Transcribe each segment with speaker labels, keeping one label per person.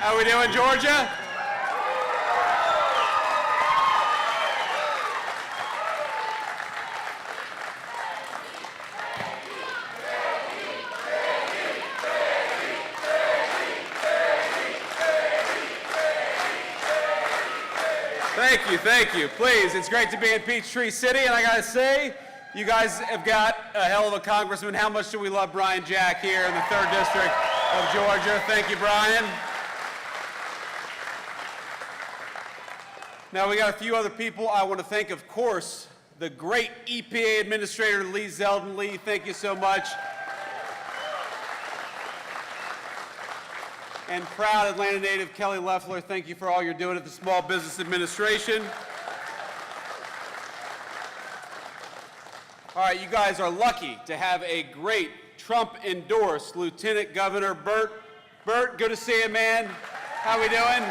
Speaker 1: How we doing, Georgia? Thank you. Please, it's great to be in Peachtree City, and I gotta say, you guys have got a hell of a congressman. How much do we love Brian Jack here in the 3rd District of Georgia? Thank you, Brian. Now, we got a few other people I want to thank, of course, the great EPA Administrator Lee Zeldin. Lee, thank you so much. And proud Atlanta native Kelly Loeffler, thank you for all you're doing at the Small Business Administration. All right, you guys are lucky to have a great Trump-endorsed Lieutenant Governor Burt. Burt, good to see you, man. How we doing?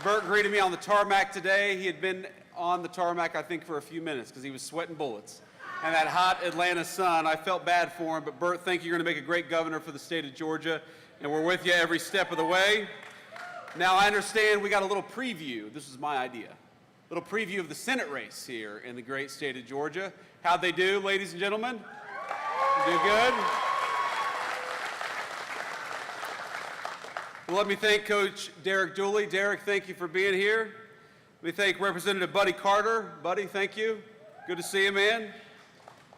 Speaker 1: Burt greeted me on the tarmac today. He had been on the tarmac, I think, for a few minutes because he was sweating bullets. And that hot Atlanta sun, I felt bad for him, but Burt, thank you. You're going to make a great governor for the state of Georgia, and we're with you every step of the way. Now, I understand we got a little preview. This is my idea. A little preview of the Senate race here in the great state of Georgia. How'd they do, ladies and gentlemen? Do good? Well, let me thank Coach Derek Dooley. Derek, thank you for being here. Let me thank Representative Buddy Carter. Buddy, thank you. Good to see you, man.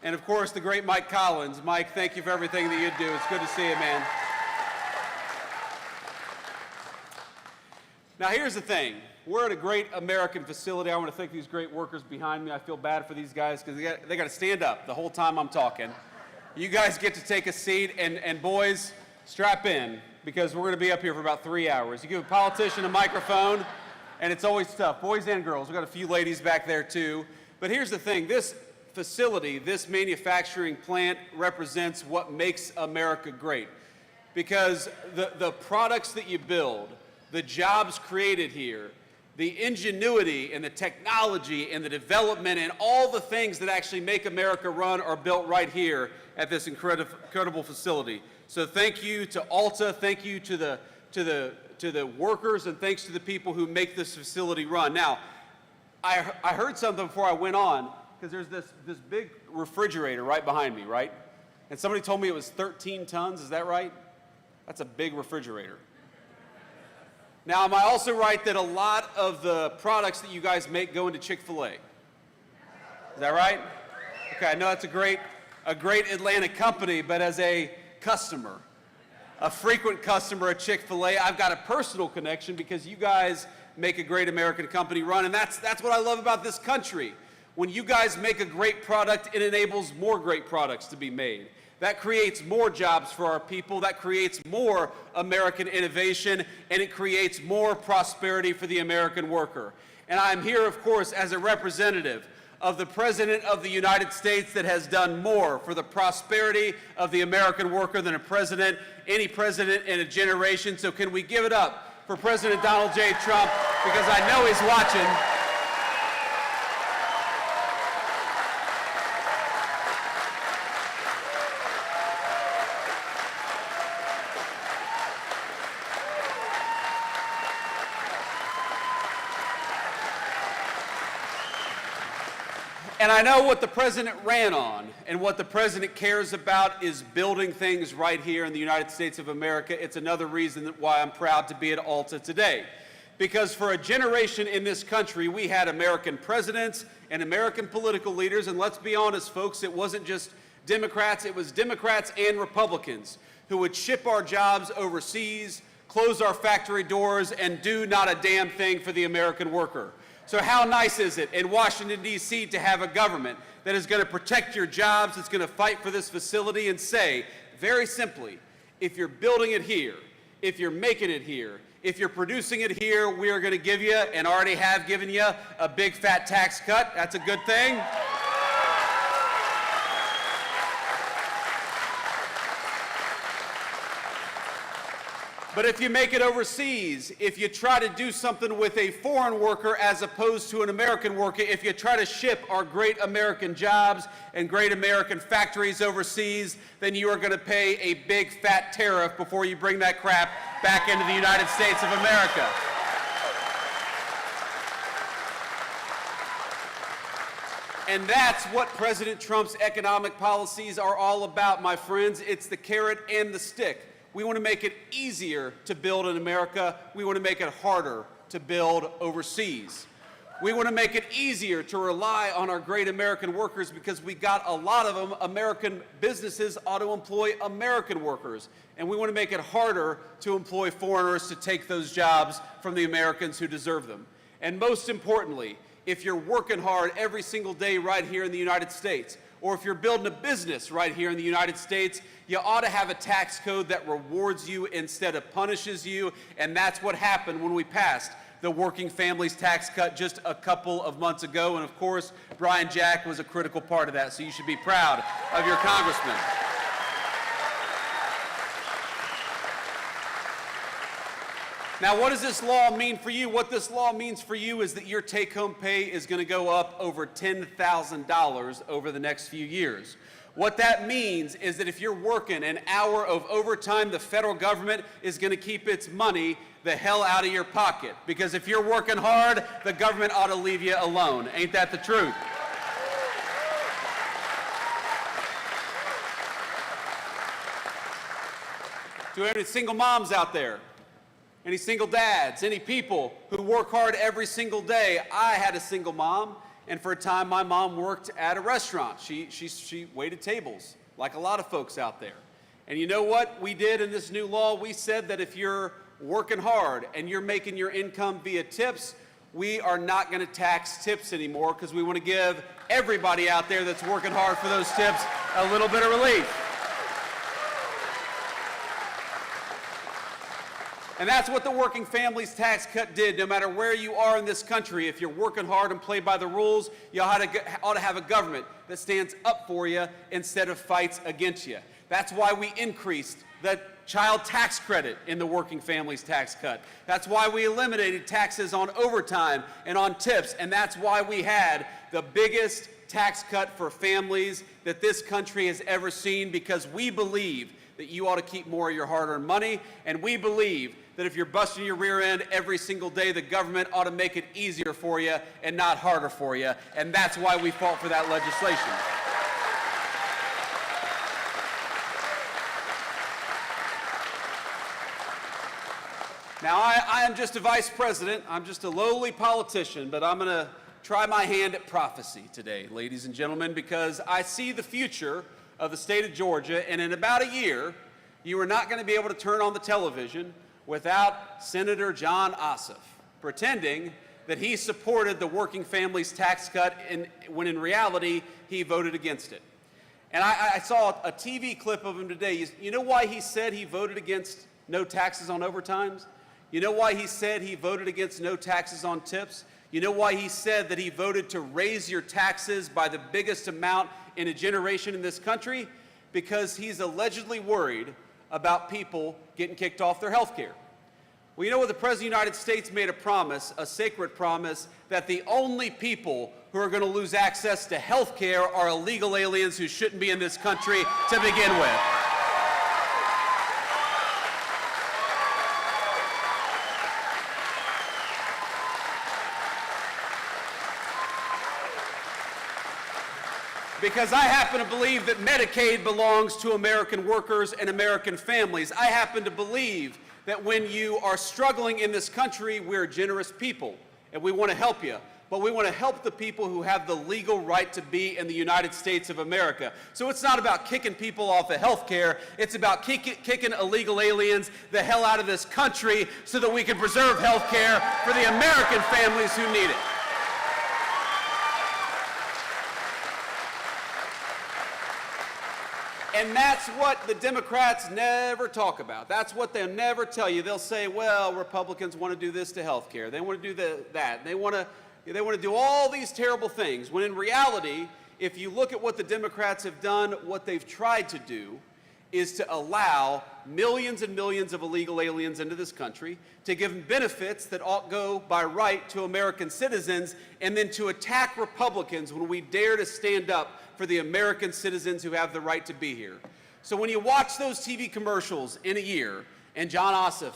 Speaker 1: And of course, the great Mike Collins. Mike, thank you for everything that you do. It's good to see you, man. Now, here's the thing. We're at a great American facility. I want to thank these great workers behind me. I feel bad for these guys because they got to stand up the whole time I'm talking. You guys get to take a seat, and boys, strap in because we're going to be up here for about 3 hours. You give a politician a microphone, and it's always tough. Boys and girls. We've got a few ladies back there, too. But here's the thing. This facility, this manufacturing plant represents what makes America great. Because the products that you build, the jobs created here, the ingenuity and the technology and the development and all the things that actually make America run are built right here at this incredible facility. So thank you to Alta, thank you to the workers, and thanks to the people who make this facility run. Now, I heard something before I went on, because there's this big refrigerator right behind me, right? And somebody told me it was 13 tons, is that right? That's a big refrigerator. Now, am I also right that a lot of the products that you guys make go into Chick-fil-A? Is that right? Okay, I know that's a great Atlanta company, but as a customer, a frequent customer at Chick-fil-A, I've got a personal connection because you guys make a great American company run, and that's what I love about this country. When you guys make a great product, it enables more great products to be made. That creates more jobs for our people, that creates more American innovation, and it creates more prosperity for the American worker. And I'm here, of course, as a representative of the President of the United States that has done more for the prosperity of the American worker than any president in a generation. So can we give it up for President Donald J. Trump, because I know he's watching. And I know what the president ran on, and what the president cares about is building things right here in the United States of America. It's another reason why I'm proud to be at Alta today. Because for a generation in this country, we had American presidents and American political leaders, and let's be honest, folks, it wasn't just Democrats, it was Democrats and Republicans who would ship our jobs overseas, close our factory doors, and do not a damn thing for the American worker. So how nice is it in Washington, D.C. to have a government that is going to protect your jobs, that's going to fight for this facility and say, very simply, if you're building it here, if you're making it here, if you're producing it here, we are going to give you, and already have given you, a big fat tax cut. That's a good thing. But if you make it overseas, if you try to do something with a foreign worker as opposed to an American worker, if you try to ship our great American jobs and great American factories overseas, then you are going to pay a big fat tariff before you bring that crap back into the United States of America. And that's what President Trump's economic policies are all about, my friends. It's the carrot and the stick. We want to make it easier to build in America. We want to make it harder to build overseas. We want to make it easier to rely on our great American workers because we got a lot of them. American businesses ought to employ American workers. And we want to make it harder to employ foreigners to take those jobs from the Americans who deserve them. And most importantly, if you're working hard every single day right here in the United States, or if you're building a business right here in the United States, you ought to have a tax code that rewards you instead of punishes you, and that's what happened when we passed the Working Families Tax Cut just a couple of months ago, and of course, Brian Jack was a critical part of that, so you should be proud of your congressman. Now, what does this law mean for you? What this law means for you is that your take-home pay is going to go up over $10,000 over the next few years. What that means is that if you're working an hour of overtime, the federal government is going to keep its money the hell out of your pocket. Because if you're working hard, the government ought to leave you alone. Ain't that the truth? Do any single moms out there? Any single dads, any people who work hard every single day? I had a single mom, and for a time my mom worked at a restaurant. She waited tables, like a lot of folks out there. And you know what we did in this new law? We said that if you're working hard and you're making your income via tips, we are not going to tax tips anymore because we want to give everybody out there that's working hard for those tips a little bit of relief. And that's what the Working Families Tax Cut did. No matter where you are in this country, if you're working hard and play by the rules, you ought to have a government that stands up for you instead of fights against you. That's why we increased the child tax credit in the Working Families Tax Cut. That's why we eliminated taxes on overtime and on tips. And that's why we had the biggest tax cut for families that this country has ever seen, because we believe that you ought to keep more of your hard-earned money, and we believe that if you're busting your rear end every single day, the government ought to make it easier for you and not harder for you, and that's why we fought for that legislation. Now, I am just a vice president. I'm just a lowly politician, but I'm going to try my hand at prophecy today, ladies and gentlemen, because I see the future of the state of Georgia, and in about a year, you are not going to be able to turn on the television without Senator John Ossoff pretending that he supported the Working Families Tax Cut when in reality he voted against it. And I saw a TV clip of him today. You know why he said he voted against no taxes on overtimes? You know why he said he voted against no taxes on tips? You know why he said that he voted to raise your taxes by the biggest amount in a generation in this country? Because he's allegedly worried about people getting kicked off their health care. Well, you know what? The President of the United States made a promise, a sacred promise, that the only people who are going to lose access to health care are illegal aliens who shouldn't be in this country to begin with. Because I happen to believe that Medicaid belongs to American workers and American families. I happen to believe that when you are struggling in this country, we're generous people, and we want to help you. But we want to help the people who have the legal right to be in the United States of America. So it's not about kicking people off of health care. It's about kicking illegal aliens the hell out of this country so that we can preserve health care for the American families who need it. And that's what the Democrats never talk about. That's what they'll never tell you. They'll say, well, Republicans want to do this to health care. They want to do that. They want to do all these terrible things. When in reality, if you look at what the Democrats have done, what they've tried to do is to allow millions and millions of illegal aliens into this country, to give them benefits that ought go by right to American citizens, and then to attack Republicans when we dare to stand up for the American citizens who have the right to be here. So when you watch those TV commercials in a year, and John Ossoff,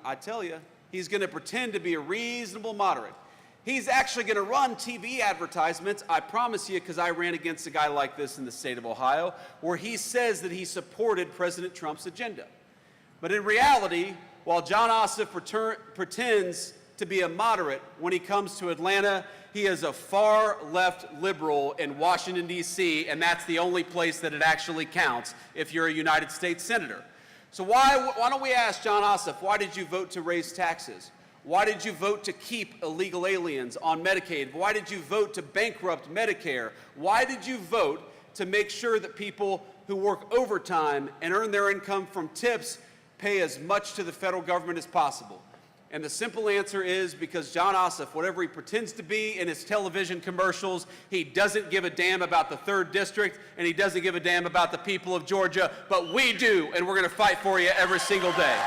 Speaker 1: I tell you, he's going to pretend to be a reasonable moderate. He's actually going to run TV advertisements, I promise you, because I ran against a guy like this in the state of Ohio, where he says that he supported President Trump's agenda. But in reality, while John Ossoff pretends to be a moderate when he comes to Atlanta, he is a far-left liberal in Washington, D.C., and that's the only place that it actually counts if you're a United States senator. So why don't we ask John Ossoff, why did you vote to raise taxes? Why did you vote to keep illegal aliens on Medicaid? Why did you vote to bankrupt Medicare? Why did you vote to make sure that people who work overtime and earn their income from tips pay as much to the federal government as possible? And the simple answer is because John Ossoff, whatever he pretends to be in his television commercials, he doesn't give a damn about the 3rd District, and he doesn't give a damn about the people of Georgia, but we do, and we're going to fight for you every single day.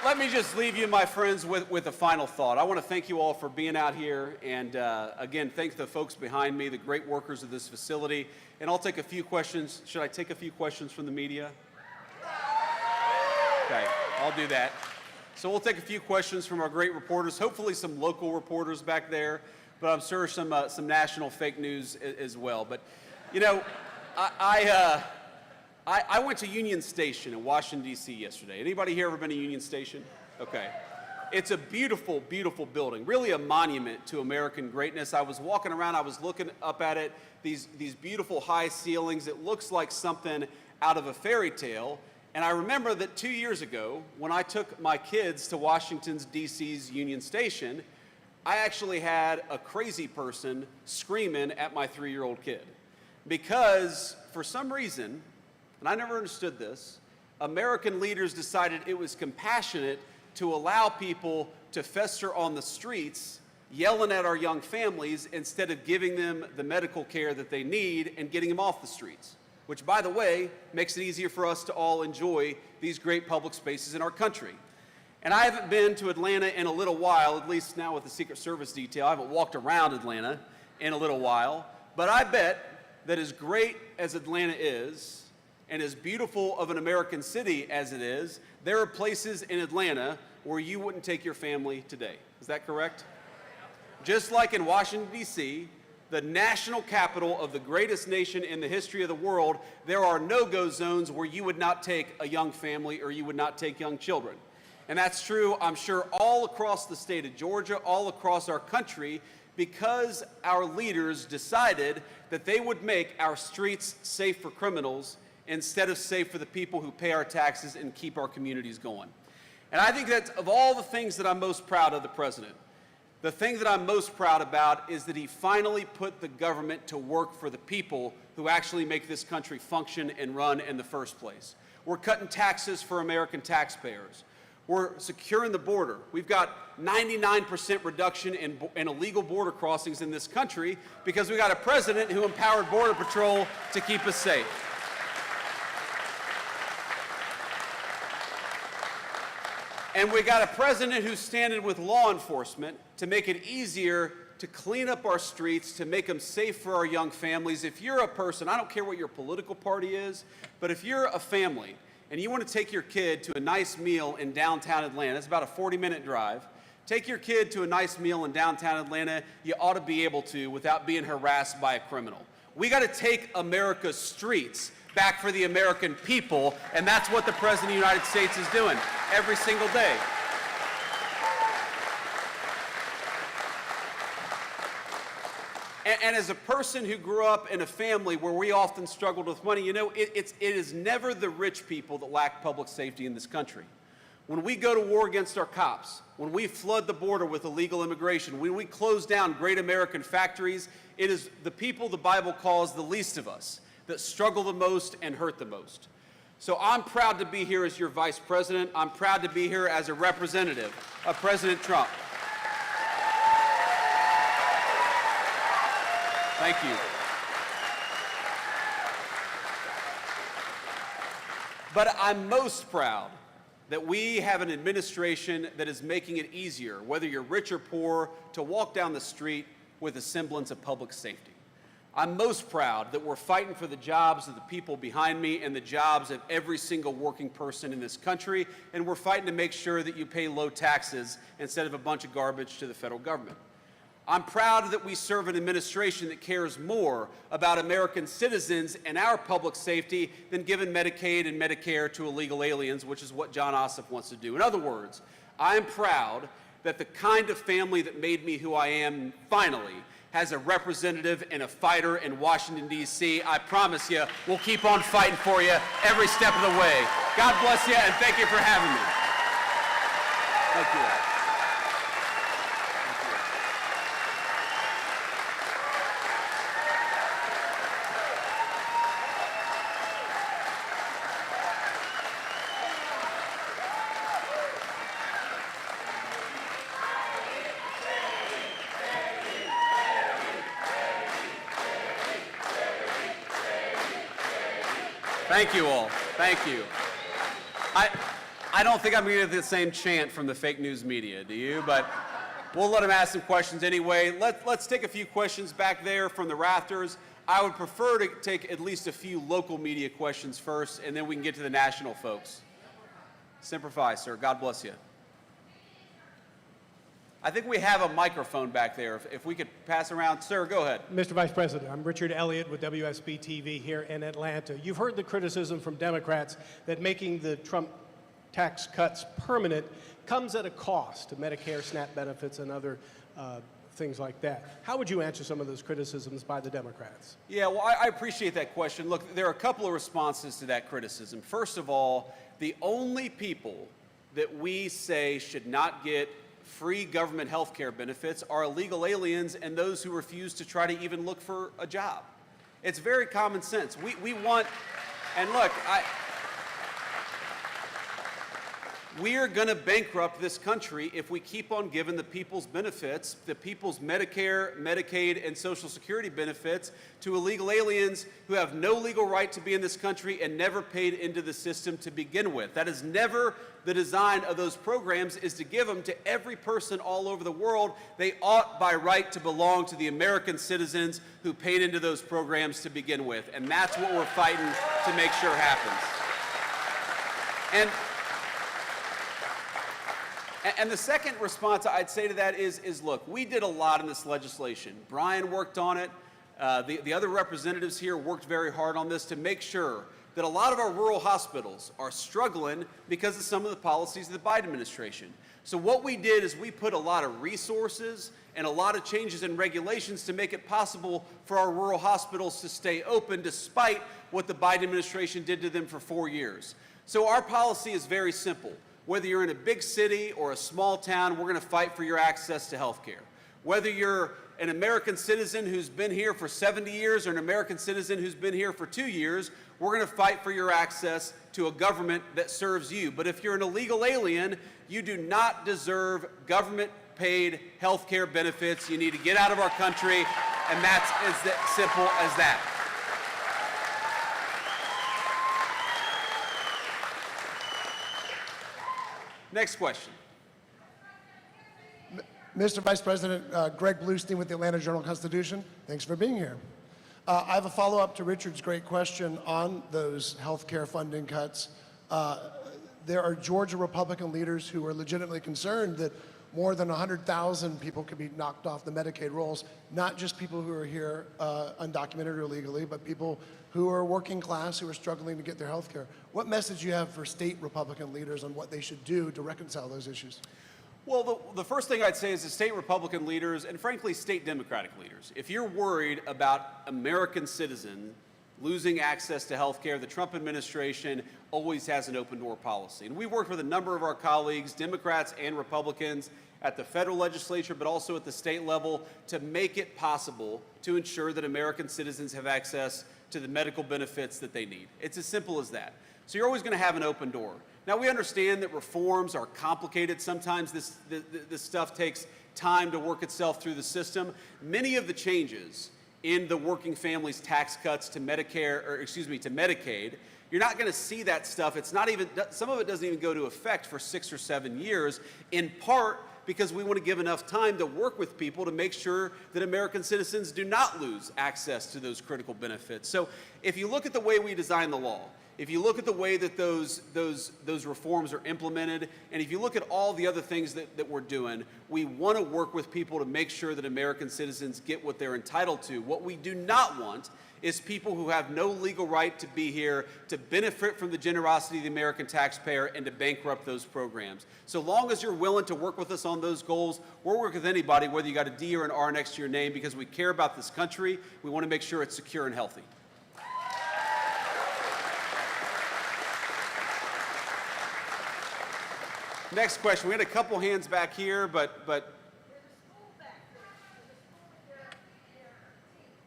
Speaker 1: Let me just leave you, my friends, with a final thought. I want to thank you all for being out here, and again, thank the folks behind me, the great workers of this facility. And I'll take a few questions. Should I take a few questions from the media? Okay, I'll do that. So we'll take a few questions from our great reporters, hopefully some local reporters back there, but I'm sure some national fake news as well. But, you know, I went to Union Station in Washington, D.C. yesterday. Anybody here ever been to Union Station? Okay. It's a beautiful, beautiful building, really a monument to American greatness. I was walking around, I was looking up at it, these beautiful high ceilings. It looks like something out of a fairy tale. And I remember that 2 years ago, when I took my kids to Washington, D.C.'s Union Station, I actually had a crazy person screaming at my 3-year-old kid. Because for some reason, and I never understood this, American leaders decided it was compassionate to allow people to fester on the streets, yelling at our young families instead of giving them the medical care that they need and getting them off the streets, which, by the way, makes it easier for us to all enjoy these great public spaces in our country. And I haven't been to Atlanta in a little while, at least now with the Secret Service detail. I haven't walked around Atlanta in a little while, but I bet that as great as Atlanta is, and as beautiful of an American city as it is, there are places in Atlanta where you wouldn't take your family today. Is that correct? Just like in Washington, D.C., the national capital of the greatest nation in the history of the world, there are no-go zones where you would not take a young family or you would not take young children. And that's true, I'm sure, all across the state of Georgia, all across our country, because our leaders decided that they would make our streets safe for criminals instead of safe for the people who pay our taxes and keep our communities going. And I think that of all the things that I'm most proud of the president, the thing that I'm most proud about is that he finally put the government to work for the people who actually make this country function and run in the first place. We're cutting taxes for American taxpayers. We're securing the border. We've got 99% reduction in illegal border crossings in this country because we got a president who empowered Border Patrol to keep us safe. And we got a president who's standing with law enforcement to make it easier to clean up our streets, to make them safe for our young families. If you're a person, I don't care what your political party is, but if you're a family and you want to take your kid to a nice meal in downtown Atlanta, it's about a 40-minute drive, take your kid to a nice meal in downtown Atlanta, you ought to be able to without being harassed by a criminal. We got to take America's streets back for the American people, and that's what the President of the United States is doing every single day. And as a person who grew up in a family where we often struggled with money, you know, it is never the rich people that lack public safety in this country. When we go to war against our cops, when we flood the border with illegal immigration, when we close down great American factories, it is the people the Bible calls the least of us that struggle the most and hurt the most. So I'm proud to be here as your vice president. I'm proud to be here as a representative of President Trump. Thank you. But I'm most proud that we have an administration that is making it easier, whether you're rich or poor, to walk down the street with a semblance of public safety. I'm most proud that we're fighting for the jobs of the people behind me and the jobs of every single working person in this country, and we're fighting to make sure that you pay low taxes instead of a bunch of garbage to the federal government. I'm proud that we serve an administration that cares more about American citizens and our public safety than giving Medicaid and Medicare to illegal aliens, which is what John Ossoff wants to do. In other words, I am proud that the kind of family that made me who I am finally has a representative and a fighter in Washington, D.C. I promise you, we'll keep on fighting for you every step of the way. God bless you, and thank you for having me. Thank you. Thank you all. Thank you. I don't think I'm going to get the same chant from the fake news media, do you? But we'll let them ask some questions anyway. Let's take a few questions back there from the rafters. I would prefer to take at least a few local media questions first, and then we can get to the national folks. Semper Fi, sir. God bless you. I think we have a microphone back there. If we could pass around. Sir, go ahead.
Speaker 2: Mr. Vice President, I'm Richard Elliott with WSB-TV here in Atlanta. You've heard the criticism from Democrats that making the Trump tax cuts permanent comes at a cost to Medicare, SNAP benefits, and other things like that. How would you answer some of those criticisms by the Democrats?
Speaker 1: Yeah, well, I appreciate that question. Look, there are a couple of responses to that criticism. First of all, the only people that we say should not get free government health care benefits are illegal aliens and those who refuse to try to even look for a job. It's very common sense. We want, and look, we are going to bankrupt this country if we keep on giving the people's benefits, the people's Medicare, Medicaid, and Social Security benefits to illegal aliens who have no legal right to be in this country and never paid into the system to begin with. That is never the design of those programs, is to give them to every person all over the world. They ought by right to belong to the American citizens who paid into those programs to begin with. And that's what we're fighting to make sure happens. And the second response I'd say to that is look, we did a lot in this legislation. Brian worked on it. The other representatives here worked very hard on this to make sure that a lot of our rural hospitals are struggling because of some of the policies of the Biden administration. So what we did is we put a lot of resources and a lot of changes in regulations to make it possible for our rural hospitals to stay open despite what the Biden administration did to them for 4 years. So our policy is very simple. Whether you're in a big city or a small town, we're going to fight for your access to health care. Whether you're an American citizen who's been here for 70 years or an American citizen who's been here for 2 years, we're going to fight for your access to a government that serves you. But if you're an illegal alien, you do not deserve government-paid health care benefits. You need to get out of our country, and that's as simple as that. Next question.
Speaker 3: Mr. Vice President, Greg Bluestein with the Atlanta Journal-Constitution. Thanks for being here. I have a follow-up to Richard's great question on those health care funding cuts. There are Georgia Republican leaders who are legitimately concerned that more than 100,000 people could be knocked off the Medicaid rolls, not just people who are here undocumented or illegally, but people who are working class, who are struggling to get their health care. What message do you have for state Republican leaders on what they should do to reconcile those issues?
Speaker 1: Well, the first thing I'd say is the state Republican leaders and frankly state Democratic leaders, if you're worried about American citizens losing access to health care, the Trump administration always has an open door policy. And we worked with a number of our colleagues, Democrats and Republicans, at the federal legislature, but also at the state level, to make it possible to ensure that American citizens have access to the medical benefits that they need. It's as simple as that. So you're always going to have an open door. Now, we understand that reforms are complicated. Sometimes this stuff takes time to work itself through the system. Many of the changes in the working families tax cuts to Medicare, or excuse me, to Medicaid, you're not going to see that stuff. It's not even, some of it doesn't even go to effect for 6 or 7 years, in part because we want to give enough time to work with people to make sure that American citizens do not lose access to those critical benefits. So if you look at the way we design the law, if you look at the way that those reforms are implemented, and if you look at all the other things that we're doing, we want to work with people to make sure that American citizens get what they're entitled to. What we do not want is people who have no legal right to be here, to benefit from the generosity of the American taxpayer, and to bankrupt those programs. So long as you're willing to work with us on those goals, we'll work with anybody, whether you got a D or an R next to your name, because we care about this country. We want to make sure it's secure and healthy. Next question. We had a couple hands back here, but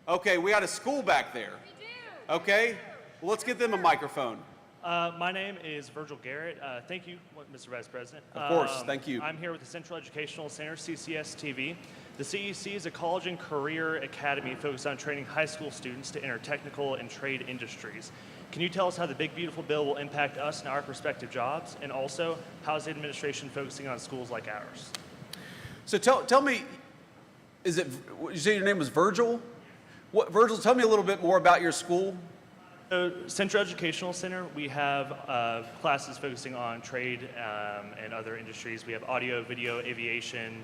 Speaker 1: okay, we got a school back there.
Speaker 4: We do.
Speaker 1: Okay, well, let's get them a microphone.
Speaker 5: My name is Virgil Garrett. Thank you, Mr. Vice President.
Speaker 1: Of course, thank you.
Speaker 5: I'm here with the Central Educational Center, CCS-TV. The CEC is a college and career academy focused on training high school students to enter technical and trade industries. Can you tell us how the big, beautiful bill will impact us and our prospective jobs? And also, how is the administration focusing on schools like ours?
Speaker 1: So tell me, is it, you say your name was Virgil? Virgil, tell me a little bit more about your school.
Speaker 5: So, Central Educational Center, we have classes focusing on trade and other industries. We have audio, video, aviation,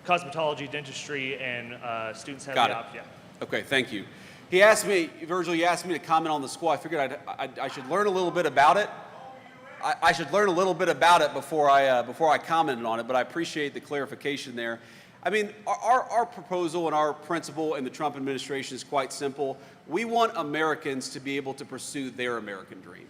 Speaker 5: cosmetology, dentistry, and students have
Speaker 1: Got
Speaker 5: the
Speaker 1: it.
Speaker 5: option. Yeah.
Speaker 1: Okay, thank you. He asked me, Virgil, you asked me to comment on the school. I figured I should learn a little bit about it. I should learn a little bit about it before I commented on it, but I appreciate the clarification there. I mean, our proposal and our principle in the Trump administration is quite simple. We want Americans to be able to pursue their American dream.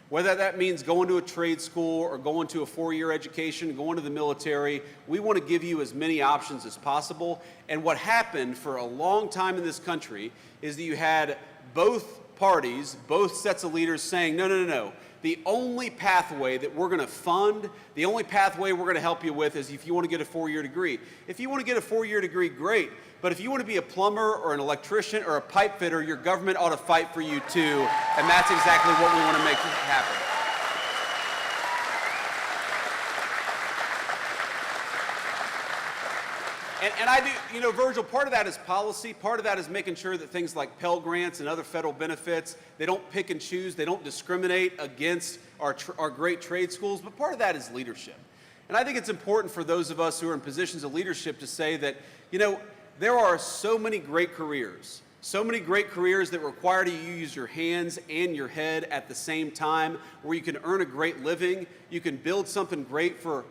Speaker 1: Whether that means going to a trade school or going to a 4-year education, going to the military, we want to give you as many options as possible. And what happened for a long time in this country is that you had both parties, both sets of leaders saying, no, no, no, no. The only pathway that we're going to fund, the only pathway we're going to help you with is if you want to get a 4-year degree. If you want to get a 4-year degree, great. But if you want to be a plumber or an electrician or a pipe fitter, your government ought to fight for you too. And that's exactly what we want to make happen. And I do, you know, Virgil, part of that is policy. Part of that is making sure that things like Pell Grants and other federal benefits, they don't pick and choose, they don't discriminate against our great trade schools. But part of that is leadership. And I think it's important for those of us who are in positions of leadership to say that, you know, there are so many great careers that require you use your hands and your head at the same time, where you can earn a great living, you can build something great for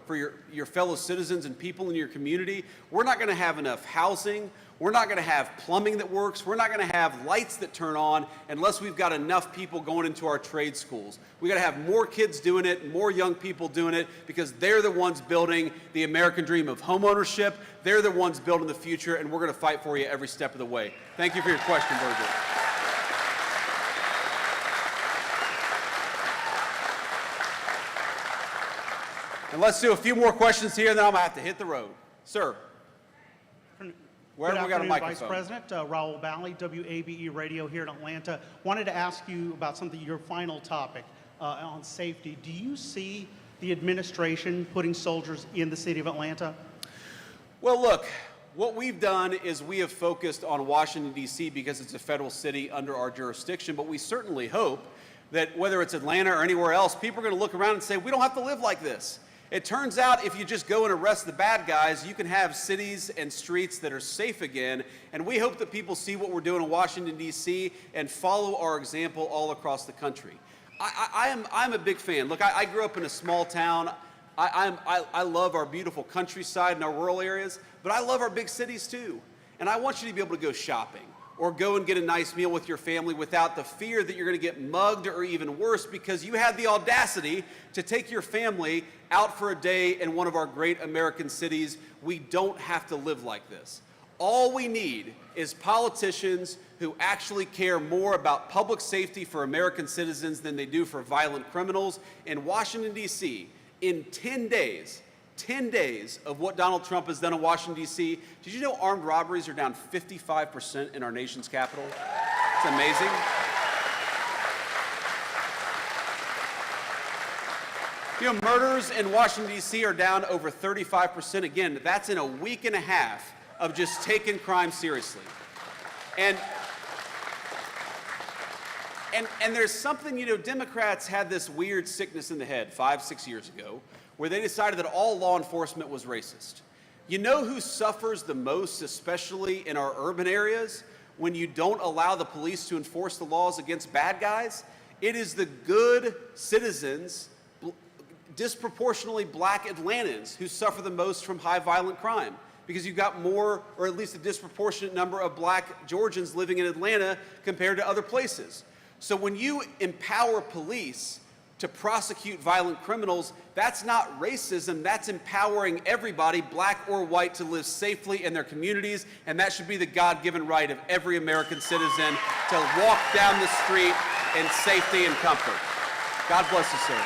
Speaker 1: your fellow citizens and people in your community. We're not going to have enough housing. We're not going to have plumbing that works. We're not going to have lights that turn on unless we've got enough people going into our trade schools. We got to have more kids doing it, more young people doing it, because they're the ones building the American dream of homeownership. They're the ones building the future, and we're going to fight for you every step of the way. Thank you for your question, Virgil. And let's do a few more questions here, and then I'm going to have to hit the road. Sir. Where have we got a microphone?
Speaker 6: Vice President, Raul Bally, WABE Radio here in Atlanta. Wanted to ask you about something, your final topic on safety. Do you see the administration putting soldiers in the city of Atlanta?
Speaker 1: Well, look, what we've done is we have focused on Washington, D.C. because it's a federal city under our jurisdiction, but we certainly hope that whether it's Atlanta or anywhere else, people are going to look around and say, we don't have to live like this. It turns out if you just go and arrest the bad guys, you can have cities and streets that are safe again. And we hope that people see what we're doing in Washington, D.C. and follow our example all across the country. I'm a big fan. Look, I grew up in a small town. I love our beautiful countryside and our rural areas, but I love our big cities too. And I want you to be able to go shopping or go and get a nice meal with your family without the fear that you're going to get mugged, or even worse, because you had the audacity to take your family out for a day in one of our great American cities. We don't have to live like this. All we need is politicians who actually care more about public safety for American citizens than they do for violent criminals. In Washington, D.C., in 10 days of what Donald Trump has done in Washington, D.C., did you know armed robberies are down 55% in our nation's capital? It's amazing. You know, murders in Washington, D.C. are down over 35%. Again, that's in a week and a half of just taking crime seriously. And there's something, you know, Democrats had this weird sickness in the head 5-6 years ago where they decided that all law enforcement was racist. You know who suffers the most, especially in our urban areas, when you don't allow the police to enforce the laws against bad guys? It is the good citizens, disproportionately black Atlantans, who suffer the most from high violent crime, because you've got more, or at least a disproportionate number of black Georgians living in Atlanta compared to other places. So when you empower police to prosecute violent criminals, that's not racism, that's empowering everybody, black or white, to live safely in their communities, and that should be the God-given right of every American citizen to walk down the street in safety and comfort. God bless you, sir.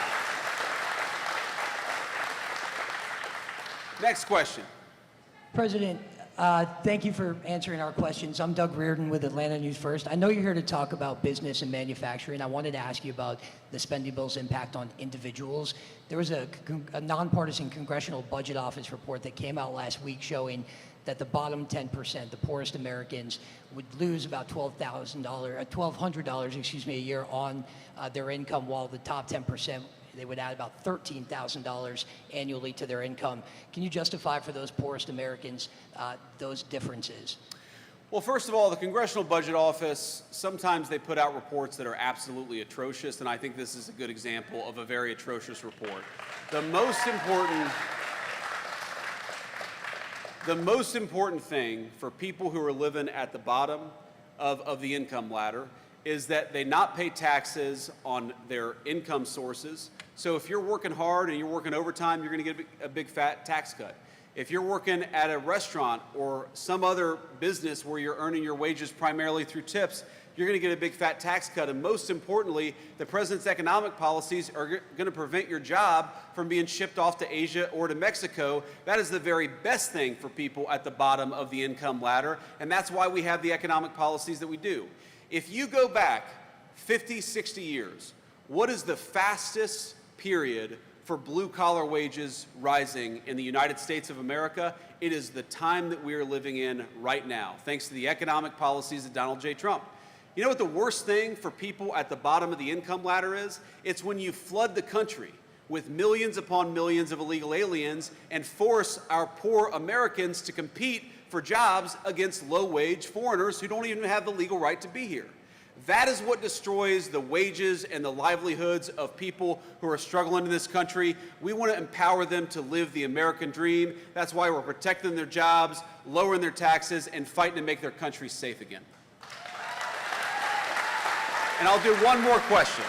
Speaker 1: Next question.
Speaker 4: President, thank you for answering our questions. I'm Doug Reardon with Atlanta News First. I know you're here to talk about business and manufacturing. I wanted to ask you about the spending bill's impact on individuals. There was a nonpartisan Congressional Budget Office report that came out last week showing that the bottom 10%, the poorest Americans, would lose about $1,200 a year on their income, while the top 10%, they would add about $13,000 annually to their income. Can you justify for those poorest Americans those differences?
Speaker 1: Well, first of all, the Congressional Budget Office, sometimes they put out reports that are absolutely atrocious, and I think this is a good example of a very atrocious report. The most important thing for people who are living at the bottom of the income ladder is that they not pay taxes on their income sources. So if you're working hard and you're working overtime, you're going to get a big fat tax cut. If you're working at a restaurant or some other business where you're earning your wages primarily through tips, you're going to get a big fat tax cut. And most importantly, the president's economic policies are going to prevent your job from being shipped off to Asia or to Mexico. That is the very best thing for people at the bottom of the income ladder, and that's why we have the economic policies that we do. If you go back 50, 60 years, what is the fastest period for blue-collar wages rising in the United States of America? It is the time that we are living in right now, thanks to the economic policies of Donald J. Trump. You know what the worst thing for people at the bottom of the income ladder is? It's when you flood the country with millions upon millions of illegal aliens and force our poor Americans to compete for jobs against low-wage foreigners who don't even have the legal right to be here. That is what destroys the wages and the livelihoods of people who are struggling in this country. We want to empower them to live the American dream. That's why we're protecting their jobs, lowering their taxes, and fighting to make their country safe again. And I'll do one more question.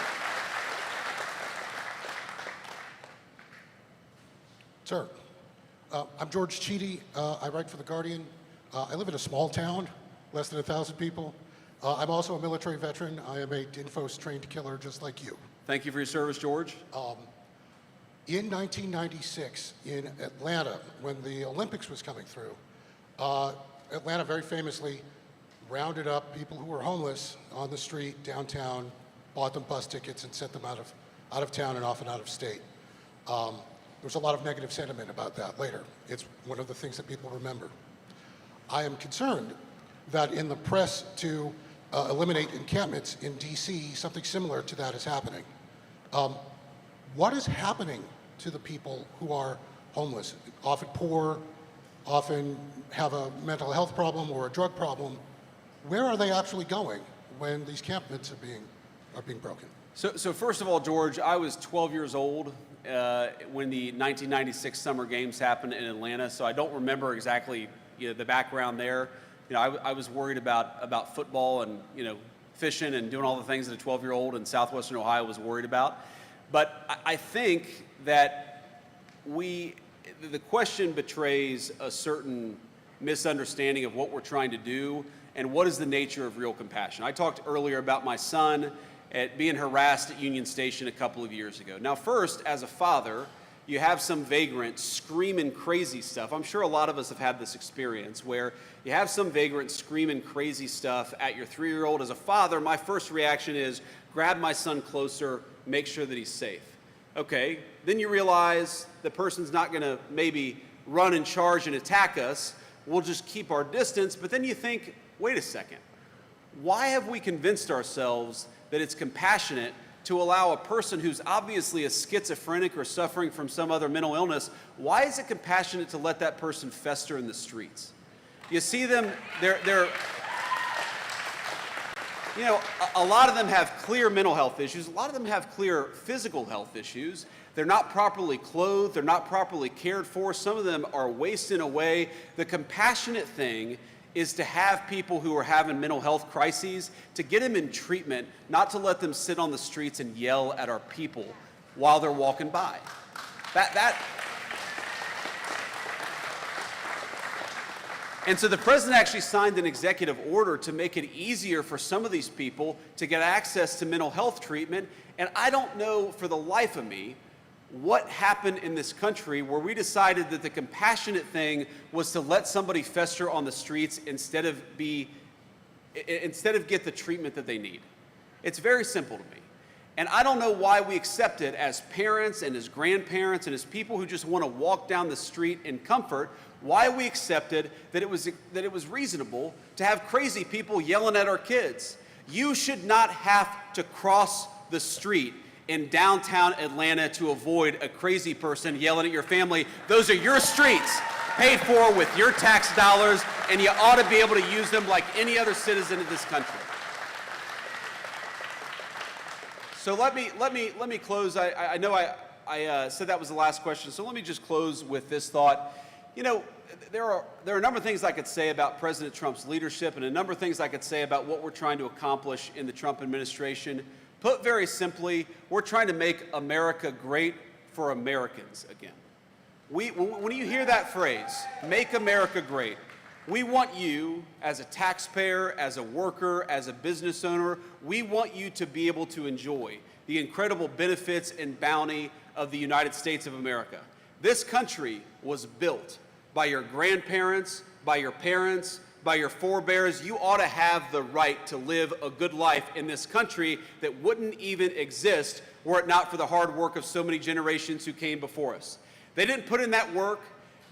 Speaker 7: Sir, I'm George Cheedy. I write for The Guardian. I live in a small town, less than 1,000 people. I'm also a military veteran. I am a DINFOS-trained killer just like you.
Speaker 1: Thank you for your service, George.
Speaker 7: In 1996, in Atlanta, when the Olympics was coming through, Atlanta very famously rounded up people who were homeless on the street downtown, bought them bus tickets, and sent them out of town and often out of state. There was a lot of negative sentiment about that later. It's one of the things that people remember. I am concerned that in the press to eliminate encampments in D.C., something similar to that is happening. What is happening to the people who are homeless, often poor, often have a mental health problem or a drug problem? Where are they actually going when these encampments are being broken?
Speaker 1: So first of all, George, I was 12 years old when the 1996 Summer Games happened in Atlanta, so I don't remember exactly the background there. I was worried about football and fishing and doing all the things that a 12-year-old in southwestern Ohio was worried about. But I think that the question betrays a certain misunderstanding of what we're trying to do and what is the nature of real compassion. I talked earlier about my son being harassed at Union Station a couple of years ago. Now, first, as a father, you have some vagrant screaming crazy stuff. I'm sure a lot of us have had this experience where you have some vagrant screaming crazy stuff at your 3-year-old. As a father, my first reaction is grab my son closer, make sure that he's safe. Okay, then you realize the person's not gonna maybe run and charge and attack us. We'll just keep our distance, but then you think, wait a second, why have we convinced ourselves that it's compassionate to allow a person who's obviously a schizophrenic or suffering from some other mental illness, why is it compassionate to let that person fester in the streets? You see them, they're you know, a lot of them have clear mental health issues. A lot of them have clear physical health issues. They're not properly clothed. They're not properly cared for. Some of them are wasting away. The compassionate thing is to have people who are having mental health crises, to get them in treatment, not to let them sit on the streets and yell at our people while they're walking by. And so the president actually signed an executive order to make it easier for some of these people to get access to mental health treatment. And I don't know for the life of me what happened in this country where we decided that the compassionate thing was to let somebody fester on the streets instead of get the treatment that they need. It's very simple to me. And I don't know why we accept it as parents and as grandparents and as people who just want to walk down the street in comfort, why we accepted that it was reasonable to have crazy people yelling at our kids. You should not have to cross the street in downtown Atlanta to avoid a crazy person yelling at your family. Those are your streets, paid for with your tax dollars, and you ought to be able to use them like any other citizen of this country. So let me close. I know I said that was the last question, so let me just close with this thought. You know, there are a number of things I could say about President Trump's leadership and a number of things I could say about what we're trying to accomplish in the Trump administration. Put very simply, we're trying to make America great for Americans again. When you hear that phrase, make America great, we want you as a taxpayer, as a worker, as a business owner, we want you to be able to enjoy the incredible benefits and bounty of the United States of America. This country was built by your grandparents, by your parents, by your forebears. You ought to have the right to live a good life in this country that wouldn't even exist were it not for the hard work of so many generations who came before us. They didn't put in that work.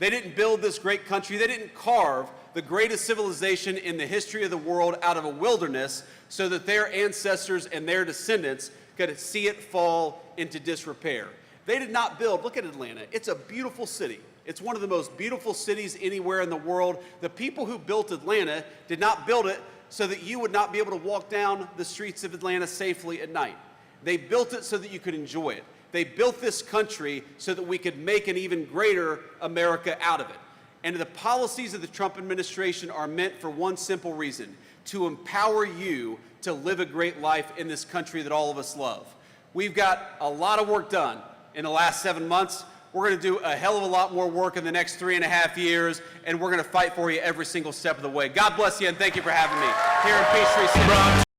Speaker 1: They didn't build this great country. They didn't carve the greatest civilization in the history of the world out of a wilderness so that their ancestors and their descendants could see it fall into disrepair. They did not build, look at Atlanta, it's a beautiful city. It's one of the most beautiful cities anywhere in the world. The people who built Atlanta did not build it so that you would not be able to walk down the streets of Atlanta safely at night. They built it so that you could enjoy it. They built this country so that we could make an even greater America out of it. And the policies of the Trump administration are meant for one simple reason: to empower you to live a great life in this country that all of us love. We've got a lot of work done in the last 7 months. We're going to do a hell of a lot more work in the next 3.5 years, and we're going to fight for you every single step of the way. God bless you, and thank you for having me here in Peachtree City.